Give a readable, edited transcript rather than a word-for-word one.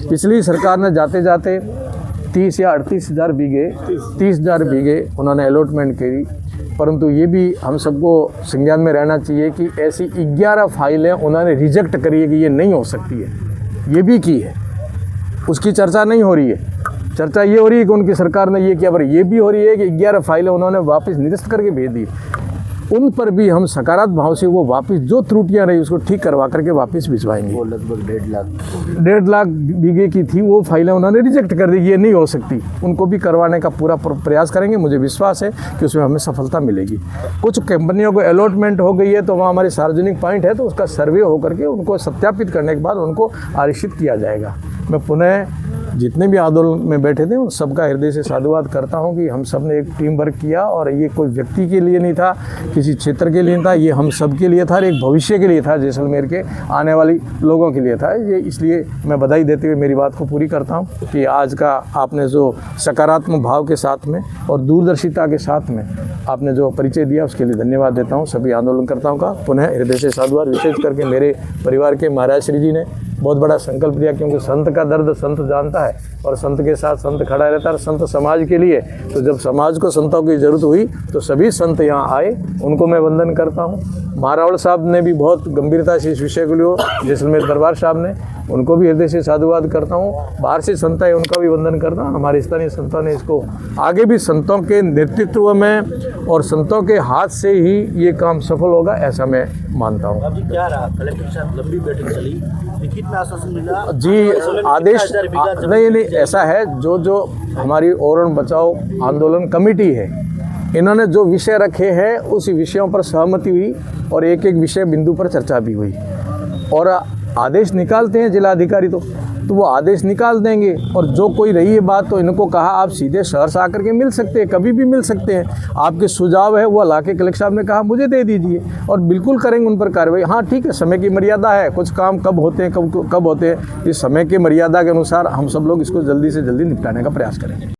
पिछली सरकार ने जाते जाते 30 या 38,000 बीघे 30,000 बीघे उन्होंने अलॉटमेंट करी, परंतु ये भी हम सबको संज्ञान में रहना चाहिए कि ऐसी 11 फाइलें उन्होंने रिजेक्ट करी है कि ये नहीं हो सकती है, ये भी की है। उसकी चर्चा नहीं हो रही है, चर्चा ये हो रही है कि उनकी सरकार ने ये किया, पर ये भी हो रही है कि 11 फाइलें उन्होंने वापस निरस्त करके भेज दी। उन पर भी हम सकारात्मक भाव से वो वापस जो त्रुटियां रही उसको ठीक करवा करके वापस भिजवाएंगे। वो लगभग 1.5 लाख बीघे की थी, वो फाइलें उन्होंने रिजेक्ट कर दी, ये नहीं हो सकती। उनको भी करवाने का पूरा प्रयास करेंगे। मुझे विश्वास है कि उसमें हमें सफलता मिलेगी। कुछ कंपनियों को अलॉटमेंट हो गई है तो वहाँ हमारे सार्वजनिक पॉइंट है, तो उसका सर्वे होकर के उनको सत्यापित करने के बाद उनको आरक्षित किया जाएगा। मैं पुनः जितने भी आंदोलन में बैठे थे उन सबका हृदय से साधुवाद करता हूं कि हम सब ने एक टीम वर्क किया, और ये कोई व्यक्ति के लिए नहीं था, किसी क्षेत्र के लिए नहीं था, ये हम सब के लिए था और एक भविष्य के लिए था, जैसलमेर के आने वाली लोगों के लिए था। ये इसलिए मैं बधाई देते हुए मेरी बात को पूरी करता हूं कि आज का आपने जो सकारात्मक भाव के साथ में और दूरदर्शिता के साथ में आपने जो परिचय दिया उसके लिए धन्यवाद देता हूँ। सभी आंदोलनकर्ताओं का पुनः हृदय से साधुवाद। विशेष करके मेरे परिवार के महाराज श्री जी ने बहुत बड़ा संकल्प लिया, क्योंकि संत का दर्द संत जानता है और संत के साथ संत खड़ा रहता है, संत समाज के लिए। तो जब समाज को संतों की ज़रूरत हुई तो सभी संत यहाँ आए, उनको मैं वंदन करता हूँ। महारावल साहब ने भी बहुत गंभीरता से इस विषय को लिया, जैसलमेर दरबार साहब ने, उनको भी हृदय से साधुवाद करता हूँ। बाहर से संत है उनका भी वंदन करता हूँ। हमारे स्थानीय संतों ने इसको आगे भी संतों के नेतृत्व में और संतों के हाथ से ही ये काम सफल होगा, ऐसा मैं मानता हूँ। अभी क्या रहा, कलेक्टर के साथ लंबी बैठक चली, लिखित में आश्वासन मिला जी, आदेश नहीं, ऐसा है, जो हमारी ओरण बचाओ आंदोलन कमेटी है, इन्होंने जो विषय रखे हैं उस विषयों पर सहमति हुई और एक एक विषय बिंदु पर चर्चा भी हुई, और आदेश निकालते हैं जिलाधिकारी तो वो आदेश निकाल देंगे। और जो कोई रही है बात तो इनको कहा आप सीधे शहर से आकर के मिल सकते हैं, कभी भी मिल सकते हैं। आपके सुझाव है वो ला के कलेक्टर साहब ने कहा मुझे दे दीजिए, और बिल्कुल करेंगे उन पर कार्रवाई। हाँ ठीक है, समय की मर्यादा है, कुछ काम कब होते हैं कब होते हैं, इस समय की मर्यादा के अनुसार हम सब लोग इसको जल्दी से जल्दी निपटाने का प्रयास करेंगे।